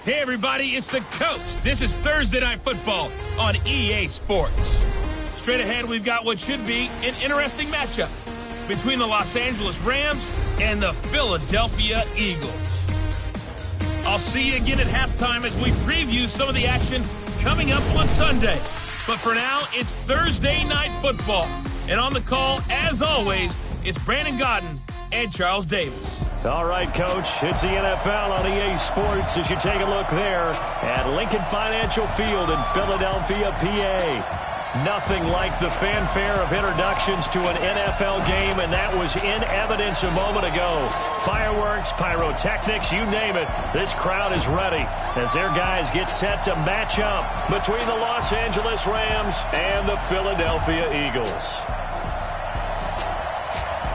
Hey everybody, it's the Coach. This is Thursday Night Football on EA Sports. Straight ahead, we've got what should be an interesting matchup between the Los Angeles Rams and the Philadelphia Eagles. I'll see you again at halftime as we preview some of the action coming up on Sunday. But for now, it's Thursday Night Football. And on the call, as always, it's Brandon Godden and Charles Davis. All right, Coach, it's the NFL on EA Sports as you take a look there at Lincoln Financial Field in Philadelphia, PA. Nothing like the fanfare of introductions to an NFL game, and that was in evidence a moment ago. Fireworks, pyrotechnics, you name it. This crowd is ready as their guys get set to match up between the Los Angeles Rams and the Philadelphia Eagles.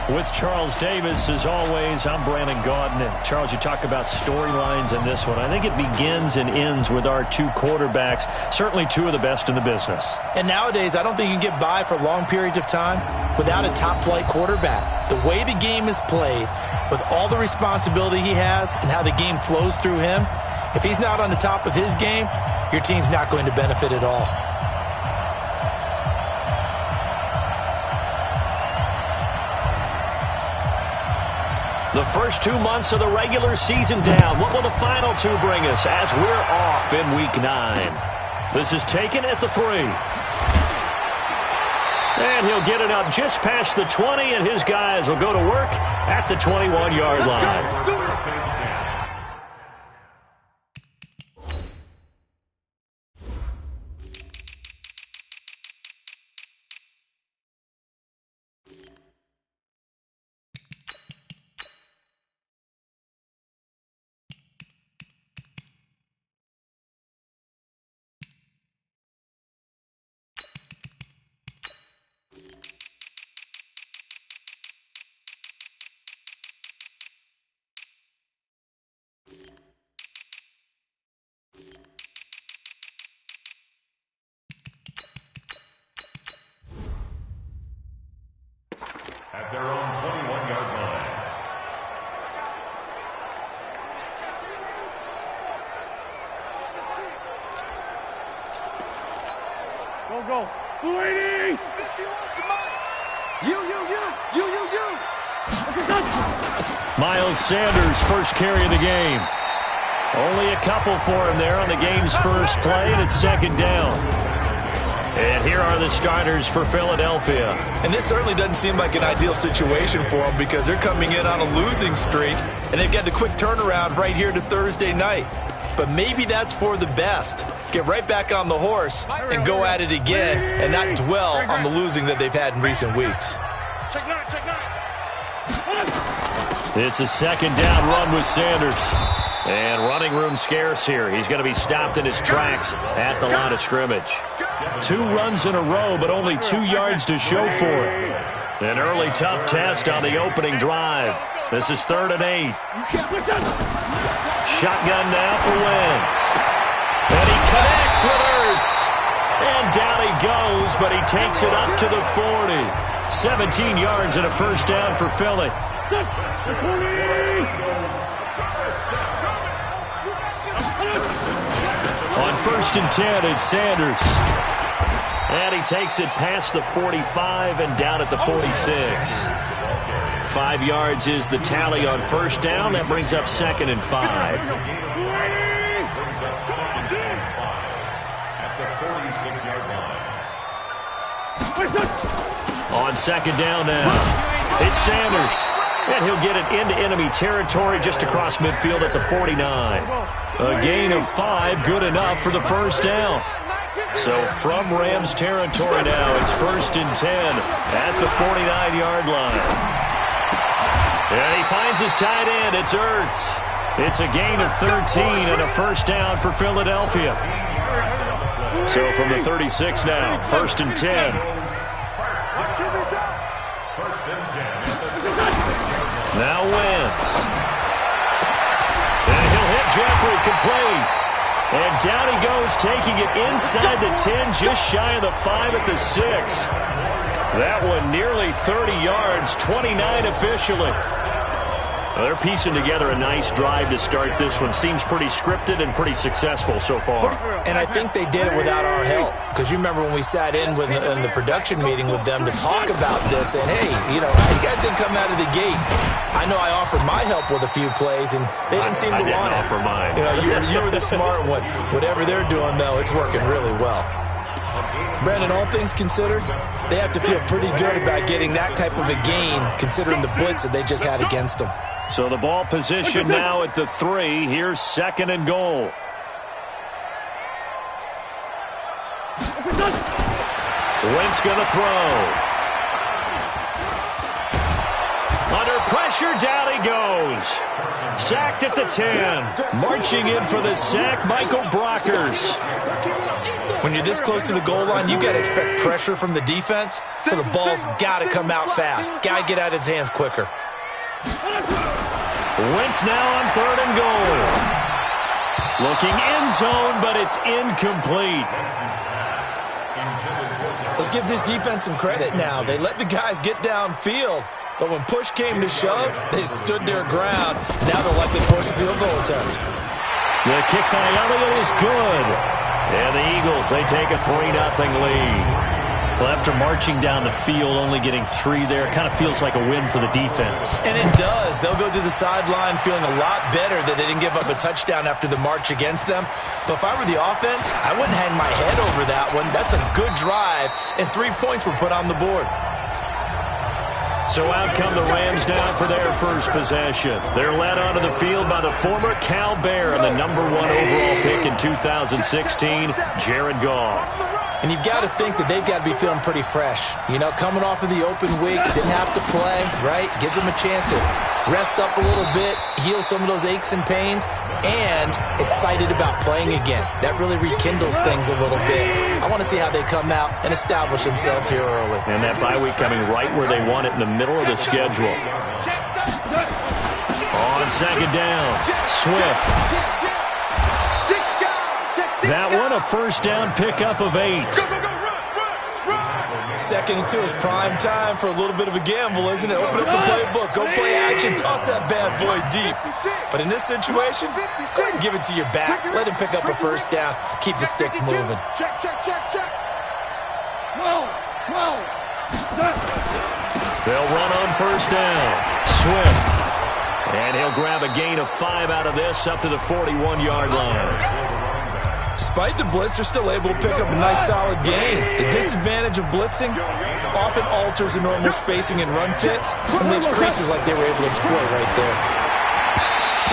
With Charles Davis, as always, I'm Brandon Gaudin. And Charles, you talk about storylines in this one. I think it begins and ends with our two quarterbacks, certainly two of the best in the business. And nowadays, I don't think you can get by for long periods of time without a top-flight quarterback. The way the game is played, with all the responsibility he has and how the game flows through him, if he's not on the top of his game, your team's not going to benefit at all. The first 2 months of the regular season down. What will the final two bring us as we're off in Week 9? This is taken at the 3. And he'll get it up just past the 20, and his guys will go to work at the 21-yard line. At their own 21-yard line. Go. Lady! You. Miles Sanders, first carry of the game. Only a couple for him there on the game's first play, and it's second down. And here are the starters for Philadelphia. And this certainly doesn't seem like an ideal situation for them because they're coming in on a losing streak, and they've got the quick turnaround right here to Thursday night. But maybe that's for the best. Get right back on the horse and go at it again and not dwell on the losing that they've had in recent weeks. Check nine. It's a second down run with Sanders. And running room scarce here. He's going to be stopped in his tracks at the line of scrimmage. 2 runs in a row, but only 2 yards to show for it. An early tough test on the opening drive. This is 3rd and 8. Shotgun now for Wentz. And he connects with Ertz. And down he goes, but he takes it up to the 40. 17 yards and a first down for Philly. On 1st and 10, it's Sanders. And he takes it past the 45 and down at the 46. 5 yards is the tally on first down. That brings up 2nd and 5. At the 46-yard line. On 2nd down now, it's Sanders. And he'll get it into enemy territory just across midfield at the 49. A gain of 5, good enough for the first down. So from Rams territory now, it's 1st and 10 at the 49-yard line. And he finds his tight end. It's Ertz. It's a gain of 13 and a first down for Philadelphia. So from the 36 now, 1st and 10. Now Wentz. And he'll hit Jeffrey complete. And down he goes, taking it inside the 10, just shy of the 5 at the 6. That one nearly 30 yards, 29 officially. Well, they're piecing together a nice drive to start this one. Seems pretty scripted and pretty successful so far. And I think they did it without our help. Because you remember when we sat in the production meeting with them to talk about this, and hey, you guys didn't come out of the gate. I know I offered my help with a few plays, and they didn't seem to want it. I didn't offer mine. You were the smart one. Whatever they're doing, though, it's working really well. Brandon, all things considered, they have to feel pretty good about getting that type of a gain, considering the blitz that they just had against them. So the ball position now at the 3. Here's 2nd and goal. Wentz going to throw. Under pressure, down he goes. Sacked at the 10. Marching in for the sack, Michael Brockers. When you're this close to the goal line, you got to expect pressure from the defense, so the ball's got to come out fast. Got to get out of his hands quicker. Wentz now on 3rd and goal. Looking end zone, but it's incomplete. Let's give this defense some credit now. They let the guys get downfield, but when push came to shove, they stood their ground. Now they'll likely force a field goal attempt. The kick by Elliott is good. And the Eagles, they take a 3-0 lead. Well, after marching down the field, only getting 3 there, kind of feels like a win for the defense. And it does. They'll go to the sideline feeling a lot better that they didn't give up a touchdown after the march against them. But if I were the offense, I wouldn't hang my head over that one. That's a good drive, and 3 points were put on the board. So out come the Rams now for their first possession. They're led onto the field by the former Cal Bear and the #1 overall pick in 2016, Jared Goff. And you've got to think that they've got to be feeling pretty fresh. Coming off of the open week, didn't have to play, right? Gives them a chance to rest up a little bit, heal some of those aches and pains, and excited about playing again. That really rekindles things a little bit. I want to see how they come out and establish themselves here early. And that bye week coming right where they want it, in the middle of the schedule. On 2nd down, Swift. That one a first down pickup of 8. 2nd and 2 is prime time for a little bit of a gamble, isn't it? Open up the playbook, go play action, toss that bad boy deep. But in this situation, go ahead and give it to your back. Let him pick up a first down, keep the sticks moving. Check. Whoa. They'll run on first down. Swift. And he'll grab a gain of 5 out of this up to the 41-yard line. Despite the blitz, they're still able to pick up a nice solid gain. The disadvantage of blitzing often alters the normal spacing and run fits and leaves creases like they were able to exploit right there.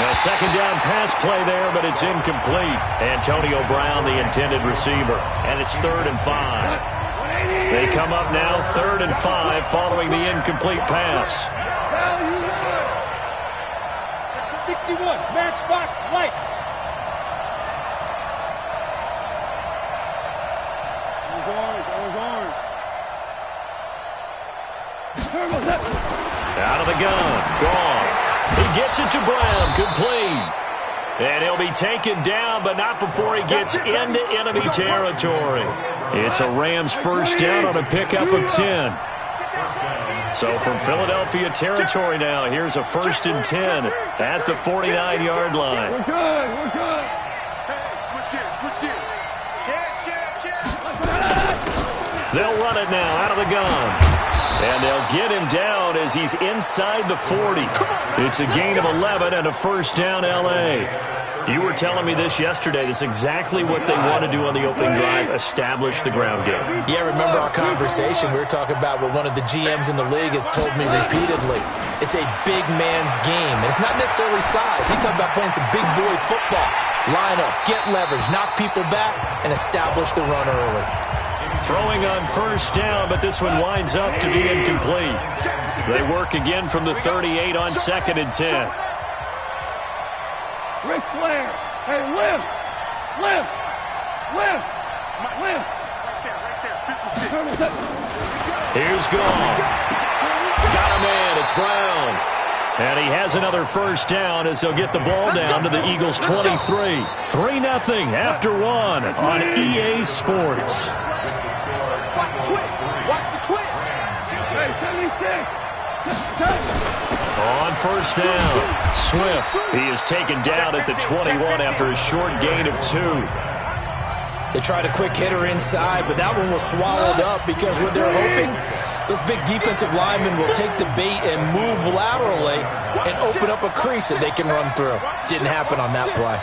A 2nd down pass play there, but it's incomplete. Antonio Brown, the intended receiver, and it's 3rd and 5. They come up now 3rd and 5 following the incomplete pass. 61, matchbox lights. Out of the gun, Goff. He gets it to Brown, complete. And he'll be taken down, but not before he gets into enemy territory. It's a Rams first down on a pickup of 10. So from Philadelphia territory now, here's a 1st and 10 at the 49-yard line. We're good. Switch gears. They'll run it now out of the gun. And they'll get him down as he's inside the 40. It's a gain of 11 and a first down, L.A. You were telling me this yesterday. This is exactly what they want to do on the opening drive, establish the ground game. Yeah, remember our conversation? We were talking about what one of the GMs in the league has told me repeatedly. It's a big man's game, and it's not necessarily size. He's talking about playing some big boy football. Line up, get leverage, knock people back, and establish the run early. Throwing on first down, but this one winds up to be incomplete. They work again from the 38 on 2nd and 10. Ric Flair. Hey, live. Right there. 56. Here's Goff. Got a man. It's Brown. And he has another first down as they'll get the ball down to the Eagles' 23. 3-0 after 1 on EA Sports. On first down, Swift. He is taken down at the 21 after a short gain of 2. They tried a quick hitter inside, but that one was swallowed up because what they're hoping, this big defensive lineman will take the bait and move laterally and open up a crease that they can run through. Didn't happen on that play.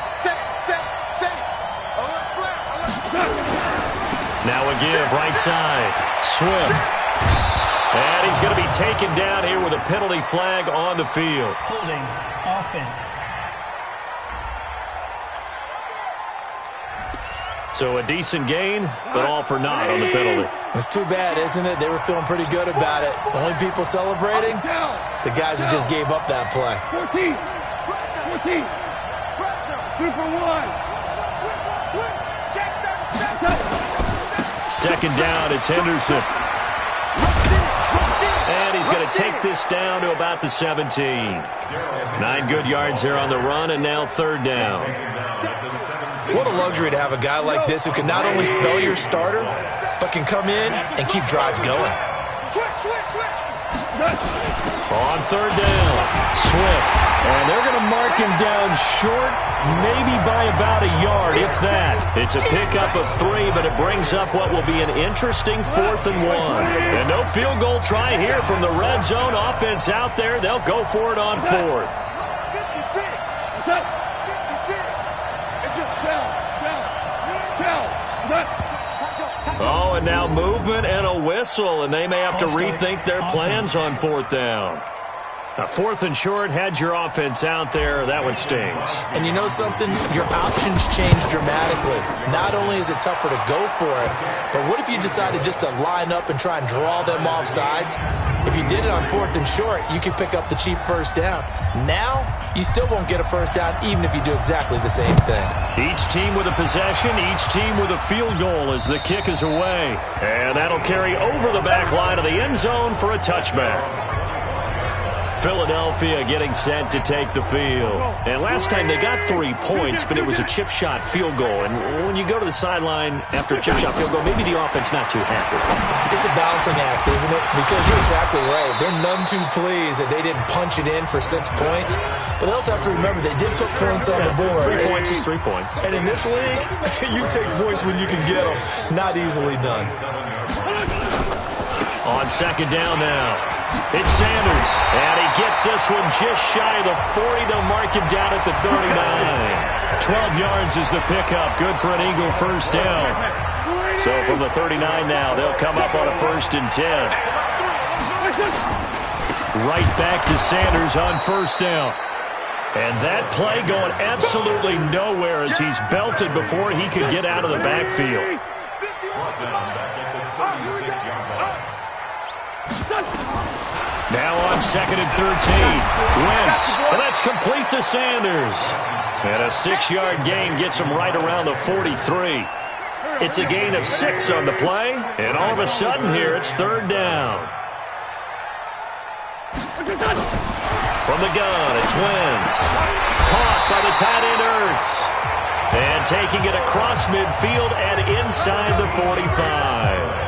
Now a give, right side, Swift. And he's going to be taken down here with a penalty flag on the field. Holding offense. So a decent gain, but all for naught on the penalty. It's too bad, isn't it? They were feeling pretty good about it. The only people celebrating, the guys who just gave up that play. 14. Super 1. Second down, it's Henderson. And he's going to take this down to about the 17. 9 good yards there on the run, and now third down. What a luxury to have a guy like this who can not only spell your starter, but can come in and keep drives going. On third down, Swift. And they're going to mark him down short, maybe by about a yard, if that. It's a pickup of 3, but it brings up what will be an interesting 4th and 1. And no field goal try here from the red zone offense out there. They'll go for it on 4th. Oh, and now movement and a whistle, and they may have to rethink their plans on 4th down. Now, 4th and short, had your offense out there. That one stings. And you know something? Your options change dramatically. Not only is it tougher to go for it, but what if you decided just to line up and try and draw them off sides? If you did it on 4th and short, you could pick up the cheap first down. Now, you still won't get a first down even if you do exactly the same thing. Each team with a possession, each team with a field goal as the kick is away. And that'll carry over the back line of the end zone for a touchback. Philadelphia getting set to take the field. And last time they got 3 points, but it was a chip shot field goal. And when you go to the sideline after a chip shot field goal, maybe the offense not too happy. It's a balancing act, isn't it? Because you're exactly right. They're none too pleased that they didn't punch it in for 6 points. But they also have to remember they did put points on the board. 3 points is 3 points. And in this league, you take points when you can get them. Not easily done. On second down now. It's Sanders, and he gets this one just shy of the 40. They'll mark him down at the 39. 12 yards is the pickup. Good for an Eagle first down. So from the 39 now, they'll come up on a 1st and 10. Right back to Sanders on first down. And that play going absolutely nowhere as he's belted before he could get out of the backfield. Now on 2nd and 13. Wentz. Well, that's complete to Sanders. And a 6-yard gain gets him right around the 43. It's a gain of 6 on the play. And all of a sudden here, it's third down. From the gun, it's Wentz. Caught by the tight end Ertz. And taking it across midfield and inside the 45.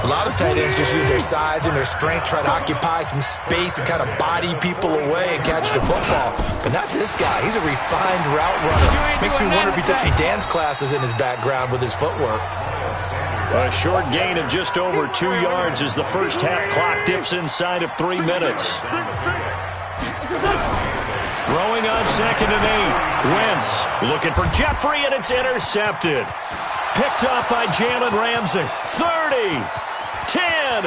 A lot of tight ends just use their size and their strength, try to occupy some space and kind of body people away and catch the football. But not this guy. He's a refined route runner. Makes me wonder if he took some dance classes in his background with his footwork. A short gain of just over 2 yards as the first half clock dips inside of 3 minutes. Throwing on 2nd and 8. Wentz looking for Jeffrey, and it's intercepted. Picked up by Jalen Ramsey. 30, 10,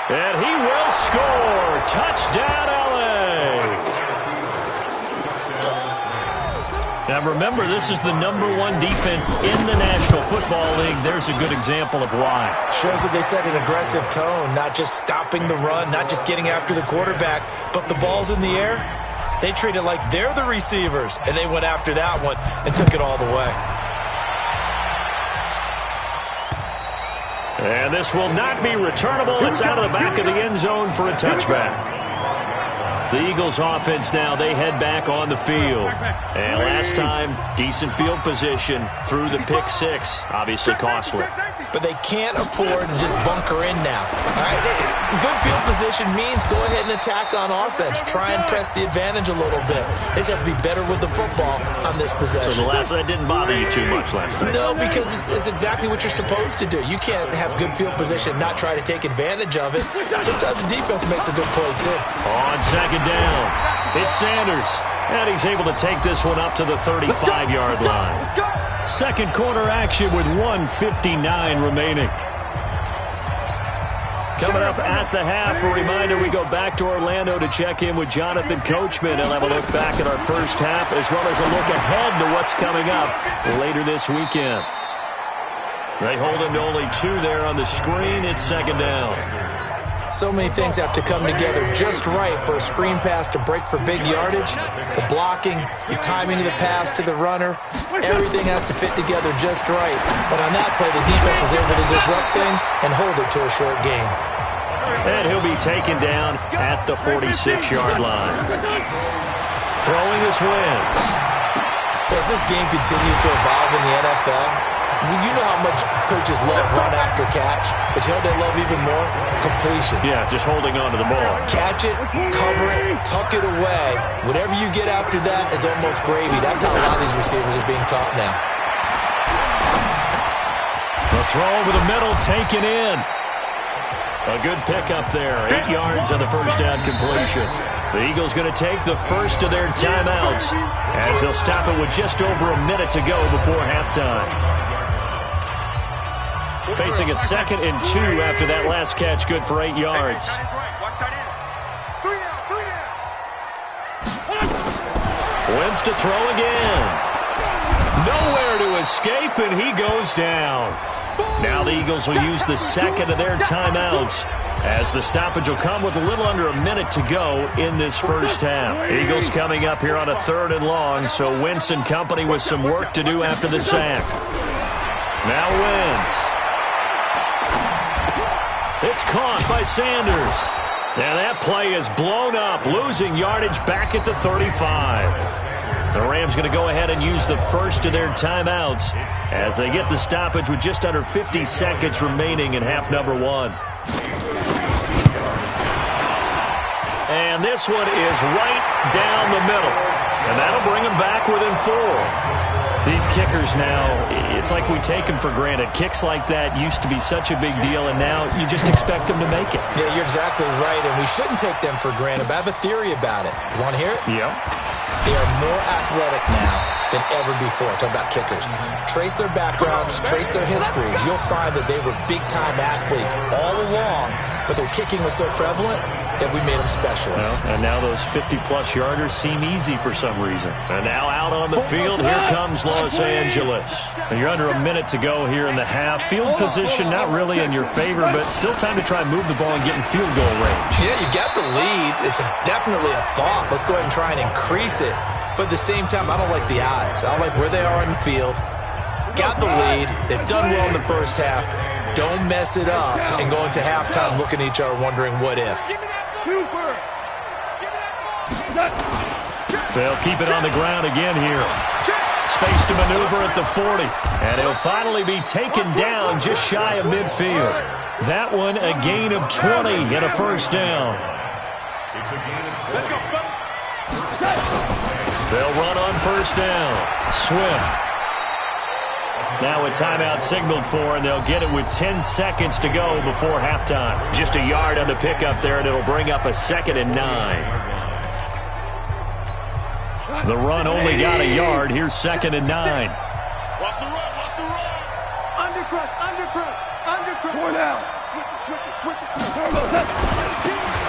and he will score. Touchdown, L.A. Now remember, this is the #1 defense in the National Football League. There's a good example of why. Shows that they set an aggressive tone, not just stopping the run, not just getting after the quarterback, but the ball's in the air. They treat it like they're the receivers, and they went after that one and took it all the way. And this will not be returnable. It's out of the back of the end zone for a touchback. The Eagles offense now, they head back on the field. And last time, decent field position through the pick six. Obviously costly. But they can't afford to just bunker in now. All right, good field position means go ahead and attack on offense. Try and press the advantage a little bit. They just have to be better with the football on this possession. So the last one, that didn't bother you too much last time? No, because it's exactly what you're supposed to do. You can't have good field position, not try to take advantage of it. Sometimes the defense makes a good play, too. On second down, it's Sanders. And he's able to take this one up to the 35-yard line. Second quarter action with 1:59 remaining. Coming up at the half, a reminder we go back to Orlando to check in with Jonathan Coachman. He'll have a look back at our first half as well as a look ahead to what's coming up later this weekend. They hold him to only 2 there on the screen. It's second down. So many things have to come together just right for a screen pass to break for big yardage. The blocking, the timing of the pass to the runner, everything has to fit together just right. But on that play, the defense was able to disrupt things and hold it to a short gain. And he'll be taken down at the 46-yard line. Throwing is Wentz. As this game continues to evolve in the NFL, you know how much coaches love run after catch, but you know what they love even more? Completion. Yeah, just holding on to the ball. Catch it, cover it, tuck it away. Whatever you get after that is almost gravy. That's how a lot of these receivers are being taught now. The throw over the middle taken in. A good pickup there. 8 yards on the first down completion. The Eagles going to take the first of their timeouts as they'll stop it with just over a minute to go before halftime. Facing a 2nd and 2 after that last catch, good for 8 yards. Wentz to throw again. Nowhere to escape, and he goes down. Now the Eagles will use the second of their timeouts as the stoppage will come with a little under a minute to go in this first half. Eagles coming up here on a 3rd and long, so Wentz and company with some work to do after the sack. Now Wentz. It's caught by Sanders. And that play is blown up, losing yardage back at the 35. The Rams going to go ahead and use the first of their timeouts as they get the stoppage with just under 50 seconds remaining in half number 1. And this one is right down the middle. And that'll bring them back within 4. These kickers now, it's like we take them for granted. Kicks like that used to be such a big deal, and now you just expect them to make it. Yeah, you're exactly right, and we shouldn't take them for granted, but I have a theory about it. You want to hear it? Yeah. They are more athletic now than ever before. Talk about kickers. Trace their backgrounds, trace their histories. You'll find that they were big-time athletes all along, but their kicking was so prevalent that we made them specialists. Well, and now those 50-plus yarders seem easy for some reason. And now out on the field, here comes Los Angeles. And you're under a minute to go here in the half. Field position not really in your favor, but still time to try and move the ball and get in field goal range. Yeah, you got the lead. It's definitely a thought. Let's go ahead and try and increase it. But at the same time, I don't like the odds. I don't like where they are on the field. Got the lead. They've done well in the first half. Don't mess it up and go into halftime looking at each other wondering what if. They'll keep it on the ground again here. Space to maneuver at the 40. And he'll finally be taken down just shy of midfield. That one a gain of 20 and a first down. They'll run on first down. Swift. Now a timeout signaled for, and they'll get it with 10 seconds to go before halftime. Just a yard on the pickup there, and it'll bring up a 2nd and 9. The run only got a yard. Here's 2nd and 9. Watch the run, watch the run. Undercrush, undercrush, undercrush. 4 down. Switch it.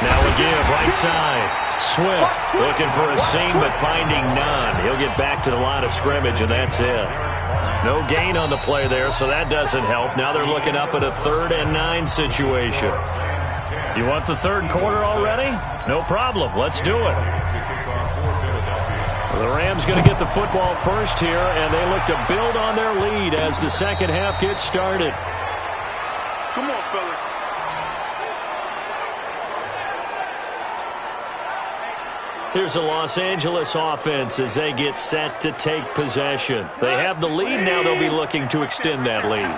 Now a give, right side. Swift looking for a seam, but finding none. He'll get back to the line of scrimmage, and that's it. No gain on the play there, so that doesn't help. Now they're looking up at a 3rd and 9 situation. You want the 3rd quarter already? No problem. Let's do it. The Rams going to get the football first here, and they look to build on their lead as the second half gets started. Come on, fellas. Here's the Los Angeles offense as they get set to take possession. They have the lead. Now they'll be looking to extend that lead.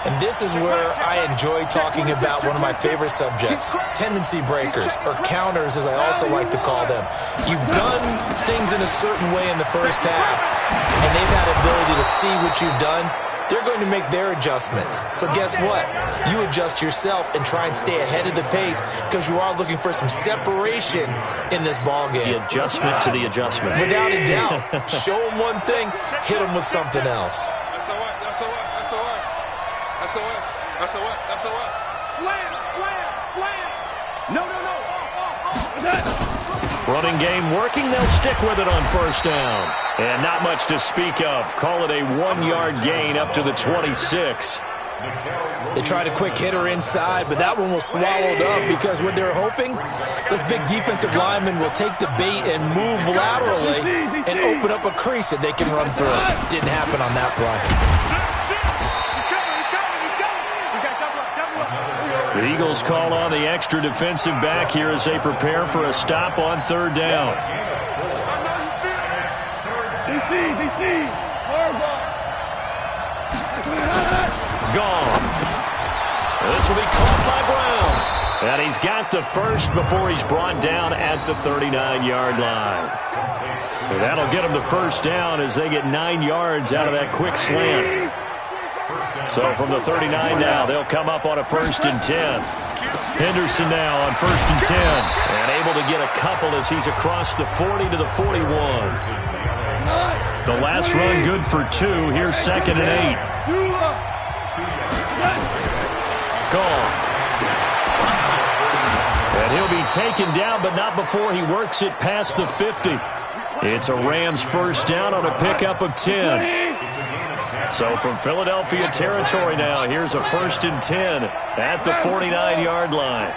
And this is where I enjoy talking about one of my favorite subjects, tendency breakers, or counters as I also like to call them. You've done things in a certain way in the first half, and they've had the ability to see what you've done. They're going to make their adjustments. So guess what? You adjust yourself and try and stay ahead of the pace because you are looking for some separation in this ballgame. The adjustment to the adjustment. Without a doubt. Show them one thing, hit them with something else. Slam. No. Running game working. They'll stick with it on first down. And not much to speak of. Call it a 1-yard gain up to the 26. They tried a quick hitter inside, but that one was swallowed up because what they're hoping, those big defensive linemen will take the bait and move laterally and open up a crease that they can run through. Didn't happen on that play. The Eagles call on the extra defensive back here as they prepare for a stop on third down. Gone. This will be caught by Brown. And he's got the first before he's brought down at the 39-yard line. And that'll get him the first down as they get 9 yards out of that quick slant. So from the 39 now, they'll come up on a 1st and 10. Henderson now on 1st and 10. And able to get a couple as he's across the 40 to the 41. The last run good for 2. Here's 2nd and 8. Gone. And he'll be taken down, but not before he works it past the 50. It's a Rams first down on a pickup of 10. So from Philadelphia territory now, here's a 1st and 10 at the 49-yard line.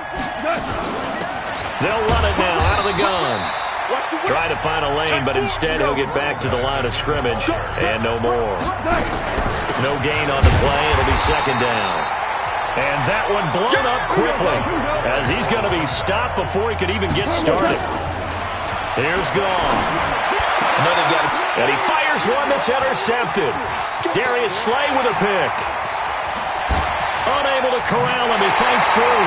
They'll run it now out of the gun. Try to find a lane, but instead he'll get back to the line of scrimmage and no more. No gain on the play. It'll be 2nd down. And that one blown up quickly as he's going to be stopped before he could even get started. Here's Gone. And he fires one that's intercepted. Darius Slay with a pick. Unable to corral him. He fights through.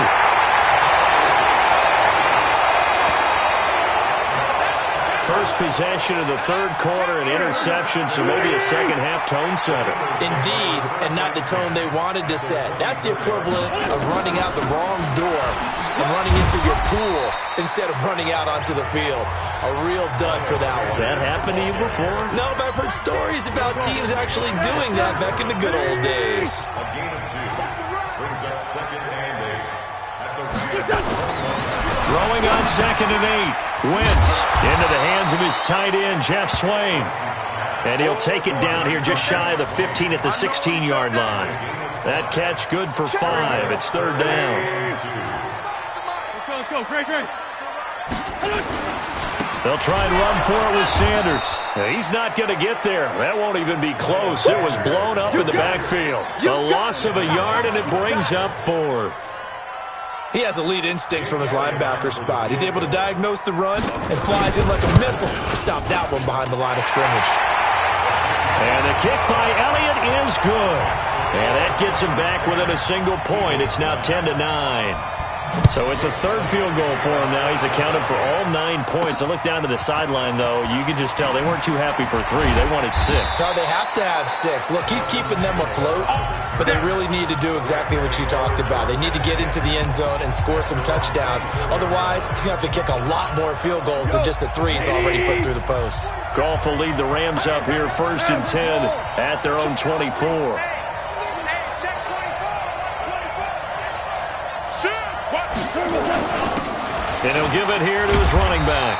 First possession of the 3rd quarter, an interception, so maybe a second-half tone setter. Indeed, and not the tone they wanted to set. That's the equivalent of running out the wrong door and running into your pool instead of running out onto the field. A real dud for that one. Has that happened to you before? No, but I've heard stories about teams actually doing that back in the good old days. A gain of 2 brings up 2nd and 8. Throwing on 2nd and 8. Wentz into the hands of his tight end, Jeff Swain. And he'll take it down here just shy of the 15 at the 16-yard line. That catch good for 5. It's 3rd down. They'll try and run for it with Sanders. He's not going to get there. That won't even be close. It was blown up in the backfield. A loss of a yard, and it brings up 4th. He has elite instincts from his linebacker spot. He's able to diagnose the run and flies in like a missile to stop that one behind the line of scrimmage. And the kick by Elliott is good. And that gets him back within a single point. It's now 10-9. So it's a 3rd field goal for him now. He's accounted for all 9 points. I look down to the sideline, though. You can just tell they weren't too happy for 3. They wanted 6. So they have to have 6. Look, he's keeping them afloat, but they really need to do exactly what you talked about. They need to get into the end zone and score some touchdowns. Otherwise, he's going to have to kick a lot more field goals than just the 3 he's already put through the posts. Goff will lead the Rams up here 1st and 10 at their own 24. And he'll give it here to his running back.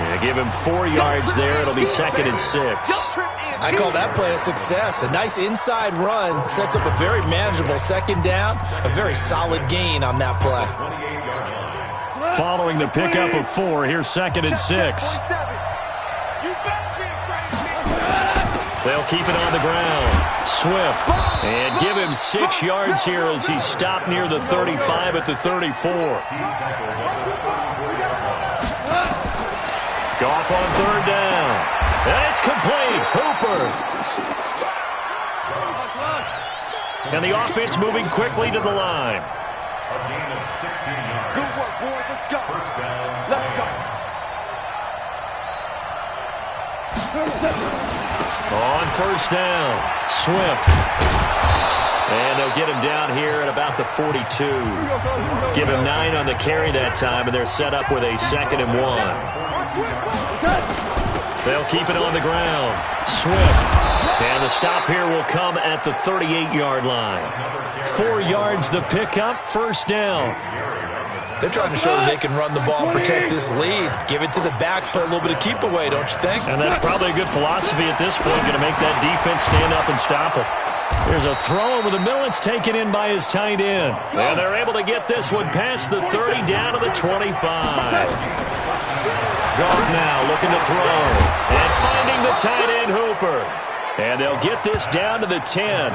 And give him 4 yards there. It'll be 2nd and 6. I call that play a success. A nice inside run sets up a very manageable 2nd down. A very solid gain on that play. Following the pickup of 4, here's 2nd and 6. They'll keep it on the ground. Swift. And give him 6 yards here as he's stopped near the 35 at the 34. Goff on third down. And it's complete. Hooper. And the offense moving quickly to the line. A gain of 16 yards. Good work, boys. Let's go. First down. Let's go. On first down, Swift. And they'll get him down here at about the 42. Give him 9 on the carry that time, and they're set up with a 2nd and 1. They'll keep it on the ground. Swift. And the stop here will come at the 38-yard line. 4 yards the pickup, first down. They're trying to show that they can run the ball and protect this lead. Give it to the backs, play a little bit of keep away, don't you think? And that's probably a good philosophy at this point, going to make that defense stand up and stop it. There's a throw over the middle. It's taken in by his tight end. And they're able to get this one past the 30 down to the 25. Goff now looking to throw. And finding the tight end, Hooper. And they'll get this down to the 10.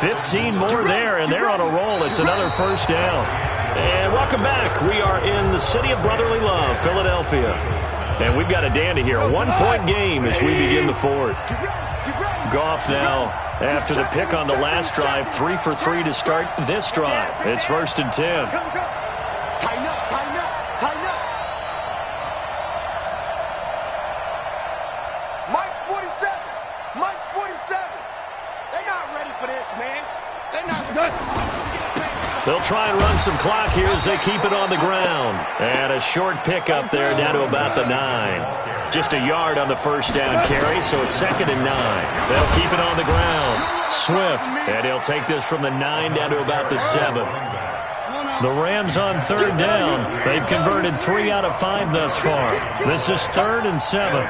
15 more there, and they're on a roll. It's another first down. And welcome back. We are in the city of brotherly love, Philadelphia. And we've got a dandy here. A 1-point game as we begin the fourth. Goff now, after the pick on the last drive, 3 for 3 to start this drive. It's 1st and 10. Tighten up, tighten up, tighten up. Mike's 47. Mike's 47. They're not ready for this, man. They're not ready. They'll try and run some clock here as they keep it on the ground. And a short pickup there down to about the 9. Just a yard on the first down carry, so it's 2nd and 9. They'll keep it on the ground. Swift, and he'll take this from the 9 down to about the 7. The Rams on third down. They've converted 3 out of 5 thus far. This is 3rd and 7.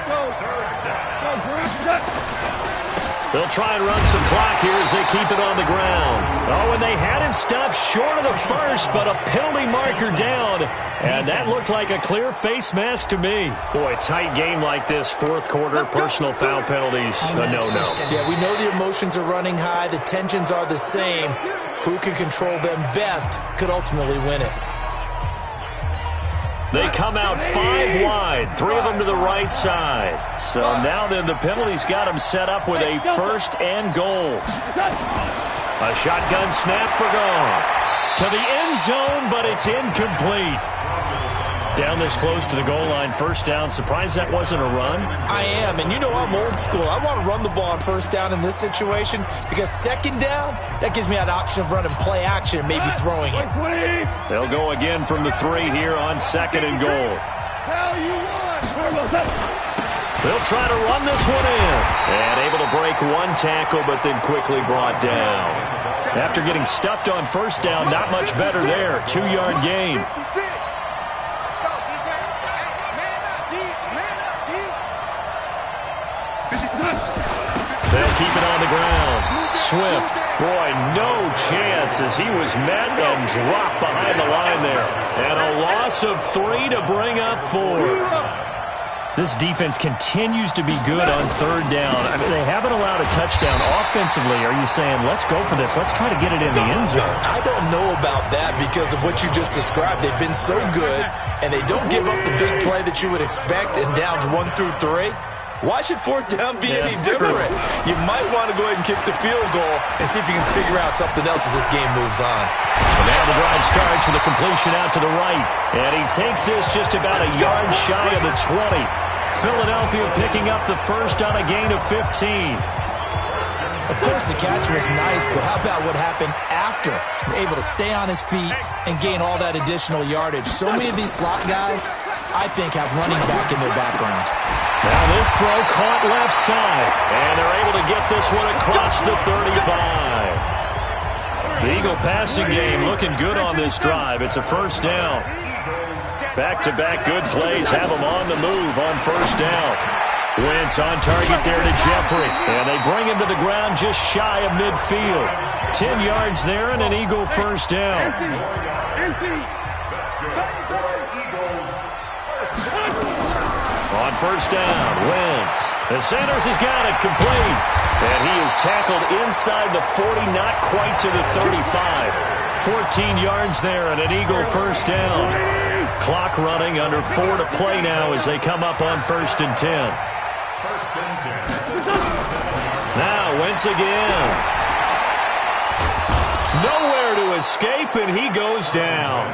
They'll try and run some clock here as they keep it on the ground. Oh, and they had it stopped short of the first, but a penalty marker down. And that looked like a clear face mask to me. Boy, a tight game like this, fourth quarter, personal foul penalties, a no-no. Yeah, we know the emotions are running high. The tensions are the same. Who can control them best could ultimately win it. They come out 5 wide, 3 of them to the right side. So now then the penalty's got them set up with a 1st and goal. A shotgun snap for Goff. To the end zone, but it's incomplete. Down this close to the goal line, first down. Surprised that wasn't a run? I am, and you know I'm old school. I want to run the ball on first down in this situation because second down, that gives me an option of running play action and maybe throwing it. They'll go again from the 3 here on 2nd and goal. They'll try to run this one in. And able to break 1 tackle, but then quickly brought down. After getting stuffed on first down, not much better there. 2-yard gain. They'll keep it on the ground. Swift, boy, no chance as he was met and dropped behind the line there. And a loss of 3 to bring up 4. This defense continues to be good on third down. I mean, they haven't allowed a touchdown offensively. Are you saying, let's go for this? Let's try to get it in the end zone. I don't know about that because of what you just described. They've been so good, and they don't give up the big play that you would expect in downs 1 through 3. Why should fourth down be any different? You might want to go ahead and kick the field goal and see if you can figure out something else as this game moves on. And now the drive starts with a completion out to the right. And he takes this just about a yard shy of the 20. Philadelphia picking up the first on a gain of 15. Of course, the catch was nice, but how about what happened after? Able to stay on his feet and gain all that additional yardage. So many of these slot guys, I think, have running back in their background. Now this throw caught left side, and they're able to get this one across the 35. The Eagle passing game looking good on this drive. It's a first down. Back-to-back good plays have them on the move on first down. Wentz on target there to Jeffrey, and they bring him to the ground just shy of midfield. 10 yards there and an Eagle first down. On first down, Wentz. And Sanders has got it complete. And he is tackled inside the 40, not quite to the 35. 14 yards there and an Eagle first down. Clock running, under 4 to play now as they come up on 1st and 10. Now Wentz again. Nowhere to escape, and he goes down.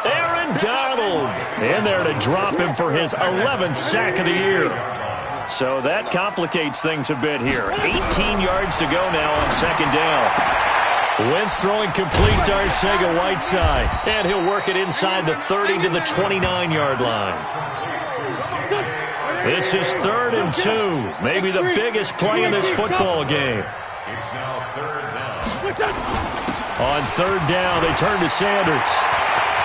Aaron Donald in there to drop him for his 11th sack of the year. So that complicates things a bit here. 18 yards to go now on 2nd down. Wentz throwing complete to Arcega-Whiteside, and he'll work it inside the 30 to the 29-yard line. This is 3rd and 2, maybe the biggest play in this football game. It's now 3rd down. On 3rd down, they turn to Sanders.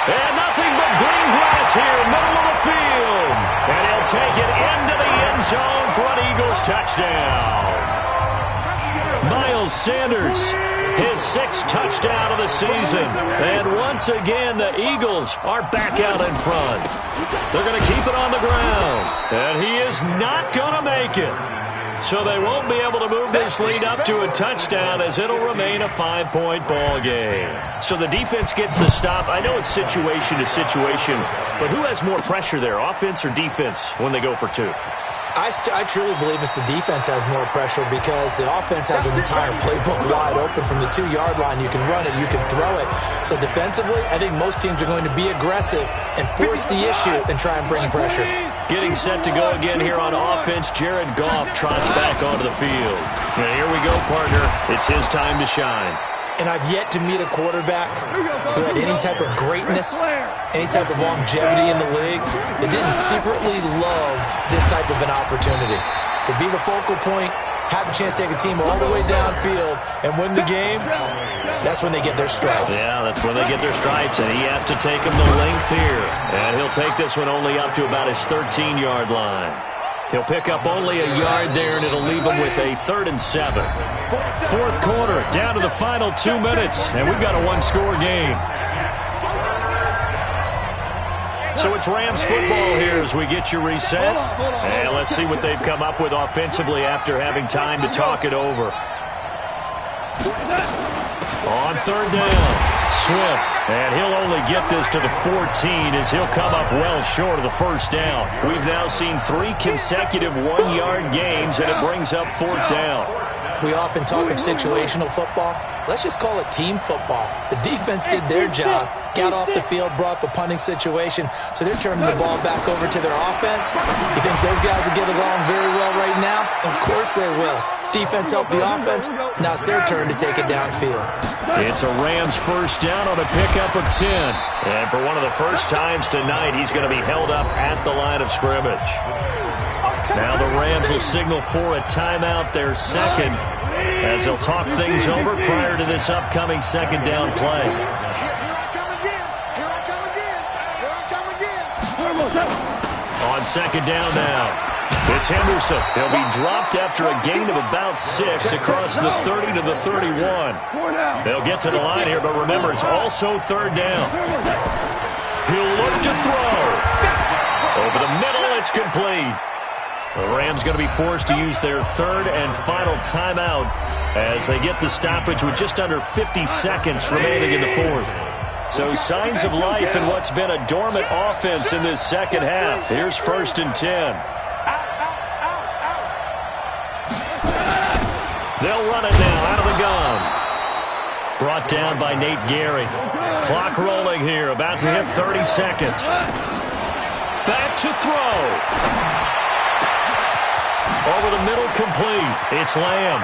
And nothing but green grass here, middle of the field. And he'll take it into the end zone for an Eagles touchdown. Miles Sanders, his 6th touchdown of the season. And once again, the Eagles are back out in front. They're going to keep it on the ground. And he is not going to make it. So they won't be able to move this lead up to a touchdown as it'll remain a 5-point ball game. So the defense gets the stop. I know it's situation to situation, but who has more pressure there, offense or defense, when they go for 2? I truly believe it's the defense has more pressure because the offense has an entire playbook wide open from the 2-yard line. You can run it, you can throw it. So defensively, I think most teams are going to be aggressive and force the issue and try and bring pressure. Getting set to go again here on offense, Jared Goff trots back onto the field. And here we go, partner. It's his time to shine. And I've yet to meet a quarterback who had any type of greatness, any type of longevity in the league that didn't secretly love this type of an opportunity. To be the focal point, have a chance to take a team all the way downfield and win the game, that's when they get their stripes. Yeah, that's when they get their stripes, and he has to take them the length here. And he'll take this one only up to about his 13-yard line. He'll pick up only a yard there, and it'll leave him with a 3rd and 7. 4th quarter, down to the final 2 minutes, and we've got a 1-score game. So it's Rams football here as we get you reset. And let's see what they've come up with offensively after having time to talk it over. On 3rd down, Swift, and he'll only get this to the 14 as he'll come up well short of the 1st down. We've now seen 3 consecutive 1-yard gains, and it brings up 4th down. We often talk of situational football. Let's just call it team football. The defense did their job, got off the field, brought up a punting situation, so they're turning the ball back over to their offense. You think those guys will get along very well right now? Of course they will. Defense helped the offense. Now it's their turn to take it downfield. It's a Rams 1st down on a pickup of 10. And for one of the first times tonight, he's going to be held up at the line of scrimmage. Now the Rams will signal for a timeout, their 2nd, as they'll talk things over prior to this upcoming 2nd down play. On 2nd down now, it's Henderson. He'll be dropped after a gain of about 6 across the 30 to the 31. They'll get to the line here, but remember, it's also 3rd down. He'll look to throw. Over the middle, it's complete. The Rams going to be forced to use their 3rd and final timeout as they get the stoppage with just under 50 seconds remaining in the 4th. So signs of life in what's been a dormant offense in this 2nd half. Here's 1st and 10. They'll run it now out of the gun. Brought down by Nate Gary. Clock rolling here, about to hit 30 seconds. Back to throw. Over the middle, complete. It's Lamb.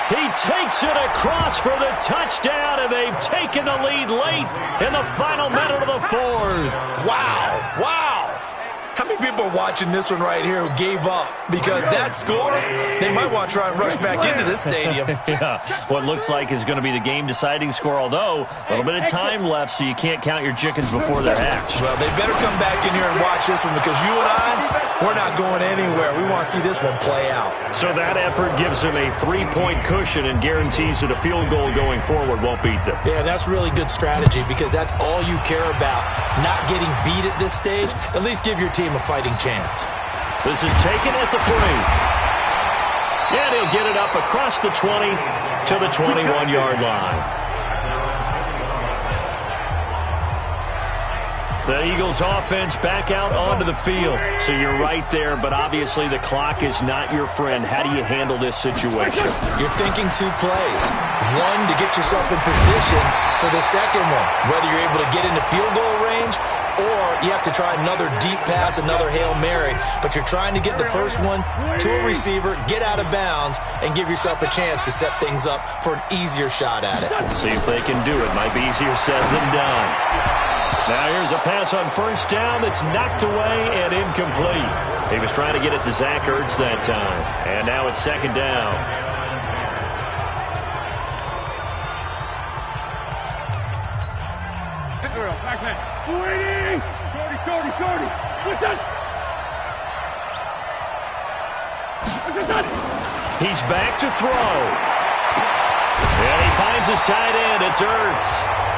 He takes it across for the touchdown, and they've taken the lead late in the final minute of the 4th. Wow, wow. How many people are watching this one right here who gave up? Because that score, they might want to try and rush back into this stadium. Yeah, what looks like is going to be the game-deciding score, although a little bit of time left, so you can't count your chickens before they're hatched. Well, they better come back in here and watch this one because you and I, we're not going anywhere. We want to see this one play out. So that effort gives them a 3-point cushion and guarantees that a field goal going forward won't beat them. Yeah, that's really good strategy because that's all you care about. Not getting beat at this stage. At least give your team a fighting chance. This is taken at the 3. And he'll get it up across the 20 to the 21-yard line. The Eagles offense back out onto the field. So you're right there, but obviously the clock is not your friend. How do you handle this situation? You're thinking 2 plays. One, to get yourself in position for the second one, whether you're able to get into field goal range or you have to try another deep pass, another Hail Mary. But you're trying to get the first one to a receiver, get out of bounds, and give yourself a chance to set things up for an easier shot at it. See if they can do it. Might be easier said than done. Now here's a pass on first down that's knocked away and incomplete. He was trying to get it to Zach Ertz that time. And now it's second down. He's back to throw. And he finds his tight end. It's Ertz.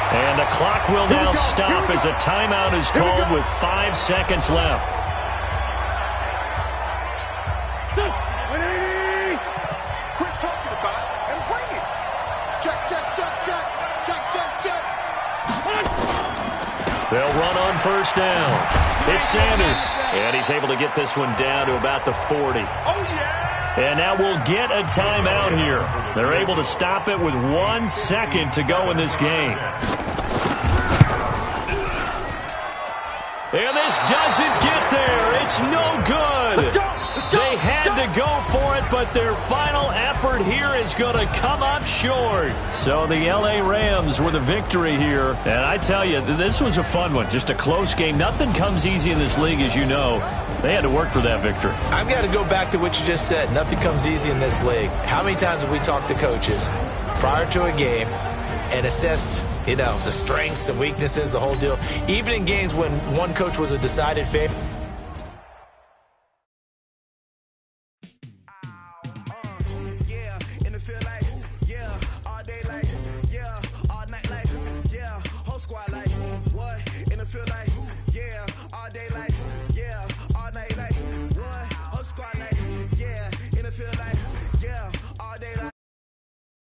And the clock will now stop as a timeout is called with 5 seconds left. Quit talking about it and bring it. Check, check, check, check. Check, check, check. They'll run on first down. It's Sanders. And he's able to get this one down to about the 40. Oh, yeah. And now we'll get a timeout here. They're able to stop it with 1 second to go in this game. And this doesn't get there. It's no good. Let's go. They had to go for it, but their final effort here is going to come up short. So the L.A. Rams were the victory here. And I tell you, this was a fun one. Just a close game. Nothing comes easy in this league, as you know. They had to work for that victory. I've got to go back to what you just said. Nothing comes easy in this league. How many times have we talked to coaches prior to a game and assessed, the strengths, the weaknesses, the whole deal? Even in games when one coach was a decided favorite.